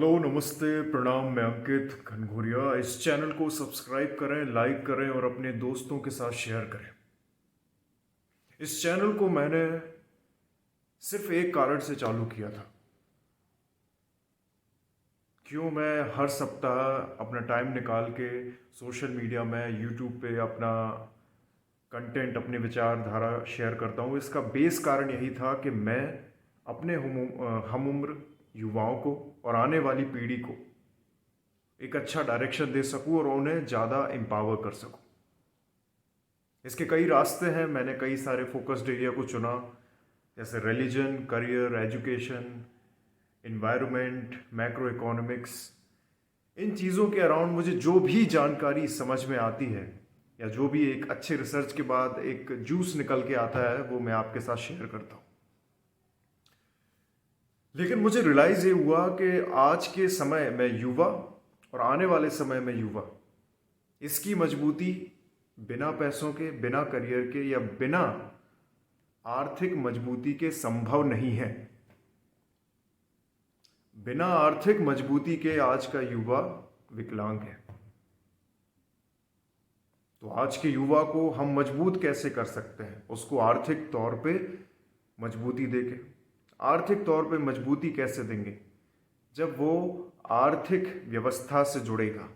Hello, नमस्ते, प्रणाम। मैं अंकित घनघोरिया। इस चैनल को सब्सक्राइब करें, लाइक करें और अपने दोस्तों के साथ शेयर करें। इस चैनल को मैंने सिर्फ एक कारण से चालू किया था। क्यों मैं हर सप्ताह अपना टाइम निकाल के सोशल मीडिया में यूट्यूब पे अपना कंटेंट, अपने विचारधारा शेयर करता हूँ। इसका बेस कारण यही था कि मैं अपने हम उम्र युवाओं को और आने वाली पीढ़ी को एक अच्छा डायरेक्शन दे सकूं और उन्हें ज़्यादा एम्पावर कर सकूं। इसके कई रास्ते हैं। मैंने कई सारे फोकस्ड एरिया को चुना, जैसे religion, career, education, environment, macro economics. इन चीज़ों के अराउंड मुझे जो भी जानकारी समझ में आती है या जो भी एक अच्छे रिसर्च के बाद एक जूस निकल के आता है, वो मैं आपके साथ शेयर करता हूँ। लेकिन मुझे रियलाइज़ ये हुआ कि आज के समय में युवा और आने वाले समय में युवा, इसकी मजबूती बिना पैसों के, बिना करियर के या बिना आर्थिक मजबूती के संभव नहीं है। बिना आर्थिक मजबूती के आज का युवा विकलांग है। तो आज के युवा को हम मजबूत कैसे कर सकते हैं? उसको आर्थिक तौर पे मजबूती देके। आर्थिक तौर पे मजबूती कैसे देंगे? जब वो आर्थिक व्यवस्था से जुड़ेगा।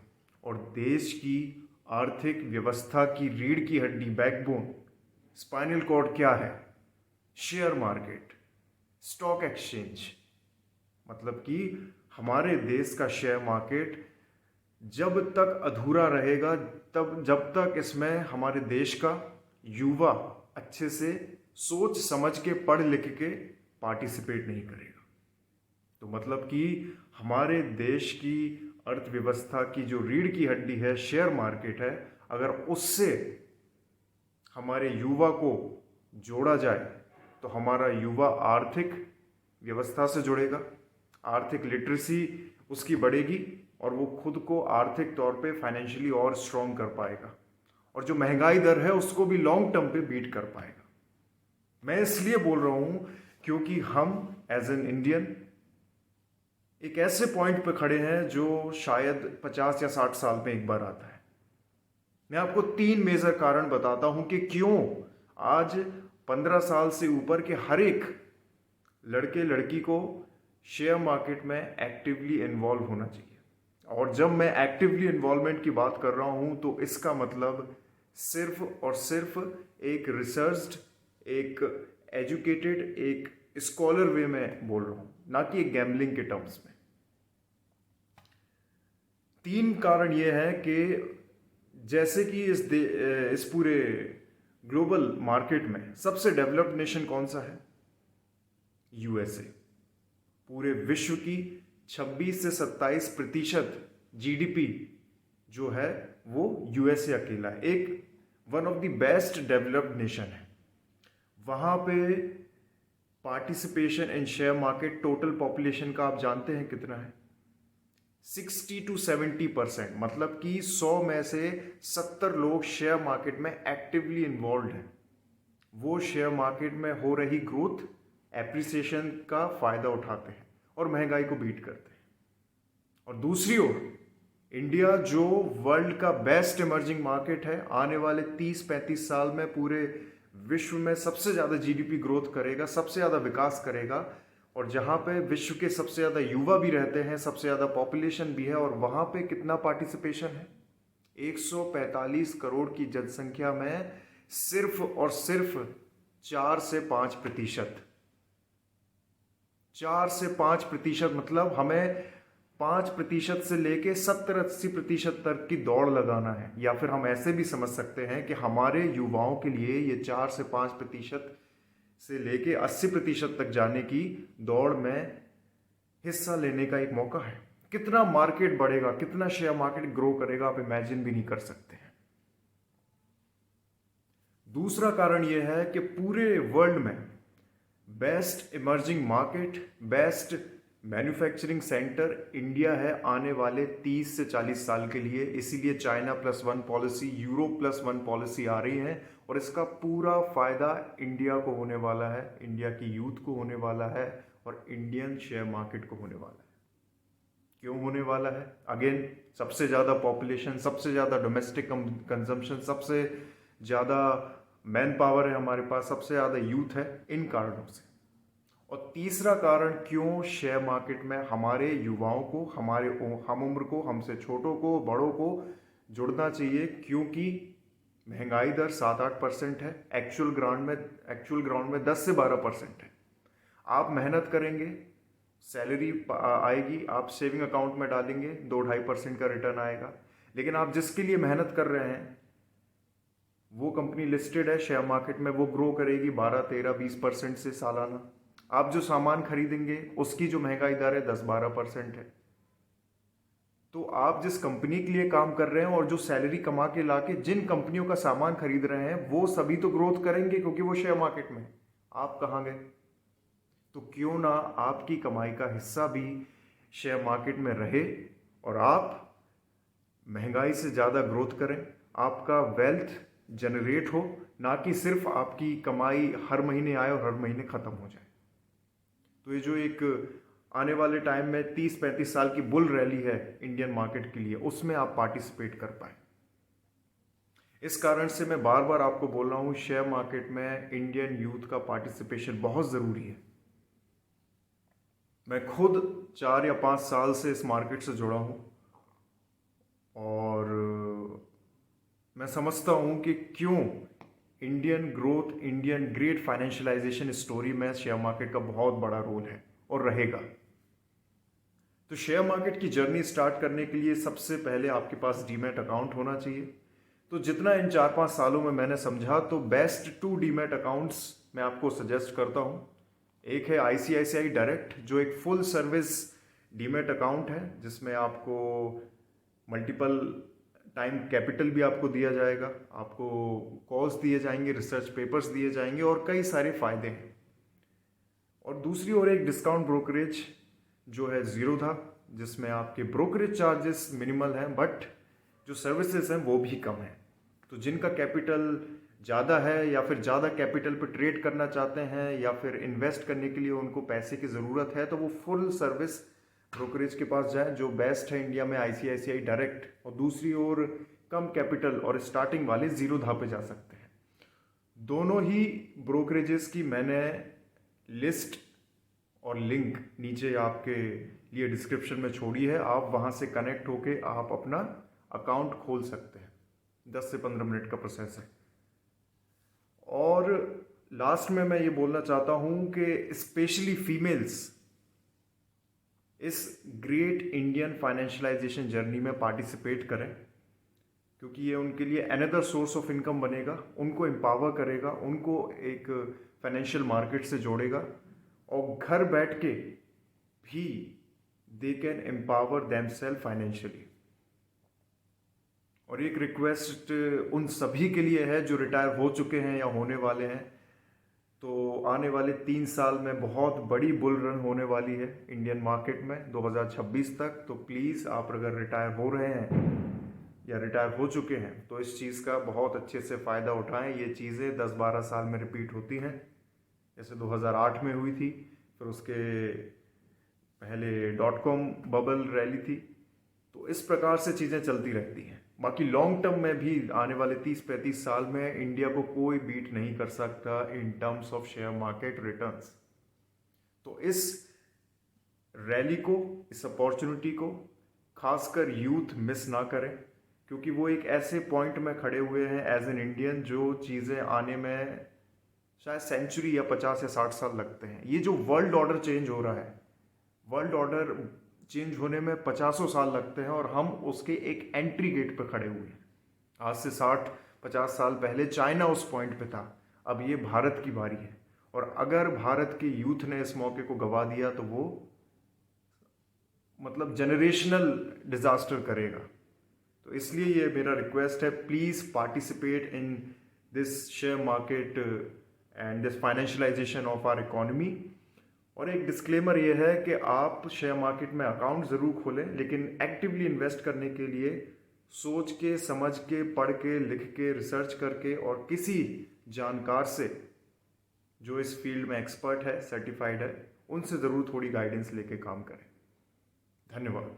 और देश की आर्थिक व्यवस्था की रीढ़ की हड्डी, बैकबोन, स्पाइनल कॉर्ड क्या है? Share market, stock exchange. मतलब कि हमारे देश का शेयर मार्केट जब तक अधूरा रहेगा, जब तक इसमें हमारे देश का युवा अच्छे से सोच समझ के, पढ़ लिख के पार्टिसिपेट नहीं करेगा। तो मतलब कि हमारे देश की अर्थव्यवस्था की जो रीढ़ की हड्डी है, शेयर मार्केट है, अगर उससे हमारे युवा को जोड़ा जाए तो हमारा युवा आर्थिक व्यवस्था से जुड़ेगा, आर्थिक लिटरेसी उसकी बढ़ेगी और वो खुद को आर्थिक तौर पे फाइनेंशियली और स्ट्रॉन्ग कर पाएगा, और जो महंगाई दर है उसको भी लॉन्ग टर्म पे बीट कर पाएगा। मैं इसलिए बोल रहा हूं क्योंकि हम एज एन इंडियन एक ऐसे पॉइंट पे खड़े हैं जो शायद 50 या 60 साल में एक बार आता है। मैं आपको 3 मेजर कारण बताता हूं कि क्यों आज 15 साल से ऊपर के हर एक लड़के लड़की को शेयर मार्केट में एक्टिवली इन्वॉल्व होना चाहिए। और जब मैं एक्टिवली इन्वॉल्वमेंट की बात कर रहा हूं तो इसका मतलब सिर्फ और सिर्फ एक रिसर्च्ड, एक एजुकेटेड, एक स्कॉलर वे में बोल रहा हूं, ना कि एक गैम्बलिंग के टर्म्स में। 3 कारण यह है कि जैसे कि इस पूरे ग्लोबल मार्केट में सबसे डेवलप्ड नेशन कौन सा है? यूएसए। पूरे विश्व की 26 से 27% जीडीपी जो है वो यूएसए अकेला है। एक one of the best developed nation है। वहां पे participation in share market total population का आप जानते हैं कितना है? 60 to 70%। मतलब कि 100 में से 70 लोग शेयर मार्केट में एक्टिवली इन्वॉल्व हैं। वो शेयर मार्केट में हो रही ग्रोथ, एप्रिसिएशन का फायदा उठाते हैं और महंगाई को बीट करते हैं। और दूसरी ओर इंडिया, जो वर्ल्ड का बेस्ट इमर्जिंग मार्केट है, आने वाले 30-35 साल में पूरे विश्व में सबसे ज़्यादा जीडीपी ग्रोथ करेगा, सबसे ज़्यादा विकास करेगा, और जहाँ पे विश्व के सबसे ज़्यादा युवा भी रहते हैं, सबसे ज़्यादा पॉपुलेशन भी है, और वहाँ पे कितना पार्टिसिपेशन है? 145 करोड़ की जनसंख्या में सिर्फ और सिर्फ 4 से 5%। 4 से 5% मतलब हमें 5% से लेके 70-80% तक की दौड़ लगाना है। या फिर हम ऐसे भी समझ सकते हैं कि हमारे युवाओं के लिए ये 4 से 5% से लेके 80% तक जाने की दौड़ में हिस्सा लेने का एक मौका है। कितना मार्केट बढ़ेगा, कितना शेयर मार्केट ग्रो करेगा, आप इमेजिन भी नहीं कर सकते हैं। दूसरा कारण यह है कि पूरे वर्ल्ड में best emerging market, best manufacturing centre India है आने वाले 30 से 40 साल के लिए। इसीलिए चाइना +1 पॉलिसी, यूरोप +1 पॉलिसी आ रही है, और इसका पूरा फायदा इंडिया को होने वाला है, इंडिया की यूथ को होने वाला है, और इंडियन शेयर मार्केट को होने वाला है। क्यों होने वाला है? अगेन, सबसे ज़्यादा पॉपुलेशन, सबसे ज़्यादा डोमेस्टिक कंजम्पशन, सबसे ज़्यादा मैन पावर है हमारे पास, सबसे ज़्यादा यूथ है, इन कारणों से। और तीसरा कारण क्यों शेयर मार्केट में हमारे युवाओं को, हमारे हम उम्र को, हमसे छोटों को, बड़ों को जुड़ना चाहिए, क्योंकि महंगाई दर 7-8% है, एक्चुअल ग्राउंड में 10 से 12% है। आप मेहनत करेंगे, सैलरी आएगी, आप सेविंग अकाउंट में डालेंगे, 2-2.5% का रिटर्न आएगा। लेकिन आप जिसके लिए मेहनत कर रहे हैं वो कंपनी लिस्टेड है शेयर मार्केट में, वो ग्रो करेगी 12-13-20% से सालाना। आप जो सामान खरीदेंगे उसकी जो महंगाई दर है 10-12% है। तो आप जिस कंपनी के लिए काम कर रहे हैं और जो सैलरी कमा के लाके जिन कंपनियों का सामान खरीद रहे हैं वो सभी तो ग्रोथ करेंगे, क्योंकि वो शेयर मार्केट में। आप कहाँ गए? तो क्यों ना आपकी कमाई का हिस्सा भी शेयर मार्केट में रहे और आप महंगाई से ज़्यादा ग्रोथ करें, आपका वेल्थ जनरेट हो, ना कि सिर्फ आपकी कमाई हर महीने आए और हर महीने ख़त्म हो जाए। तो ये जो एक आने वाले टाइम में 30-35 साल की बुल रैली है इंडियन मार्केट के लिए, उसमें आप पार्टिसिपेट कर पाए। इस कारण से मैं बार बार आपको बोल रहा हूँ, शेयर मार्केट में इंडियन यूथ का पार्टिसिपेशन बहुत ज़रूरी है। मैं खुद 4 या 5 साल से इस मार्केट से जुड़ा हूँ और मैं समझता हूँ कि क्यों Indian growth, Indian great financialisation story में शेयर मार्केट का बहुत बड़ा रोल है और रहेगा। तो शेयर मार्केट की जर्नी स्टार्ट करने के लिए सबसे पहले आपके पास डीमैट अकाउंट होना चाहिए। तो जितना इन 4-5 सालों में मैंने समझा, तो बेस्ट 2 डीमैट अकाउंट्स मैं आपको सजेस्ट करता हूँ। एक है ICICI डायरेक्ट, जो एक फुल सर्विस डीमैट अकाउंट है, जिसमें आपको मल्टीपल टाइम कैपिटल भी आपको दिया जाएगा, आपको कॉल्स दिए जाएंगे, रिसर्च पेपर्स दिए जाएंगे और कई सारे फायदे हैं। और दूसरी ओर एक डिस्काउंट ब्रोकरेज जो है ज़ीरोधा, जिसमें आपके ब्रोकरेज चार्जेस मिनिमल हैं बट जो सर्विसेज हैं वो भी कम हैं। तो जिनका कैपिटल ज़्यादा है या फिर ज़्यादा कैपिटल पर ट्रेड करना चाहते हैं या फिर इन्वेस्ट करने के लिए उनको पैसे की ज़रूरत है, तो वो फुल सर्विस ब्रोकरेज के पास जाएं, जो बेस्ट है इंडिया में ICICI डायरेक्ट। और दूसरी ओर कम कैपिटल और स्टार्टिंग वाले ज़ीरोधा पे जा सकते हैं। दोनों ही ब्रोकरेजेस की मैंने लिस्ट और लिंक नीचे आपके लिए डिस्क्रिप्शन में छोड़ी है। आप वहाँ से कनेक्ट होके आप अपना अकाउंट खोल सकते हैं। 10 से 15 मिनट का प्रोसेस है। और लास्ट में मैं ये बोलना चाहता हूँ कि स्पेशली फीमेल्स इस ग्रेट इंडियन फाइनेंशियलाइजेशन जर्नी में पार्टिसिपेट करें, क्योंकि ये उनके लिए अनदर सोर्स ऑफ इनकम बनेगा, उनको एम्पावर करेगा, उनको एक फाइनेंशियल मार्केट से जोड़ेगा और घर बैठ के भी they can empower themselves financially. और एक रिक्वेस्ट उन सभी के लिए है जो रिटायर हो चुके हैं या होने वाले हैं। तो आने वाले 3 साल में बहुत बड़ी बुल रन होने वाली है इंडियन मार्केट में 2026 तक। तो प्लीज़ आप अगर रिटायर हो रहे हैं या रिटायर हो चुके हैं तो इस चीज़ का बहुत अच्छे से फ़ायदा उठाएं। ये चीज़ें 10-12 साल में रिपीट होती हैं, जैसे 2008 में हुई थी, फिर उसके पहले .com बबल रैली थी। तो इस प्रकार से चीज़ें चलती रहती हैं। बाकी लॉन्ग टर्म में भी आने वाले 30-35 साल में इंडिया को कोई बीट नहीं कर सकता in terms of share market returns. तो इस रैली को, इस अपॉर्चुनिटी को खासकर यूथ मिस ना करें, क्योंकि वो एक ऐसे पॉइंट में खड़े हुए हैं एज एन इंडियन जो चीज़ें आने में शायद सेंचुरी या 50 या 60 साल लगते हैं। ये जो वर्ल्ड ऑर्डर चेंज हो रहा है, वर्ल्ड ऑर्डर चेंज होने में 50 साल लगते हैं और हम उसके एक एंट्री गेट पर खड़े हुए हैं। आज से 60-50 साल पहले चाइना उस पॉइंट पे था, अब ये भारत की बारी है। और अगर भारत के यूथ ने इस मौके को गवा दिया तो वो मतलब जनरेशनल डिजास्टर करेगा। तो इसलिए ये मेरा रिक्वेस्ट है, please participate in this share market and this financialization of our economy. और एक डिस्क्लेमर ये है कि आप शेयर मार्केट में अकाउंट ज़रूर खोलें, लेकिन एक्टिवली इन्वेस्ट करने के लिए सोच के, समझ के, पढ़ के, लिख के, रिसर्च करके और किसी जानकार से जो इस फील्ड में एक्सपर्ट है, सर्टिफाइड है, उनसे ज़रूर थोड़ी गाइडेंस लेके काम करें। धन्यवाद।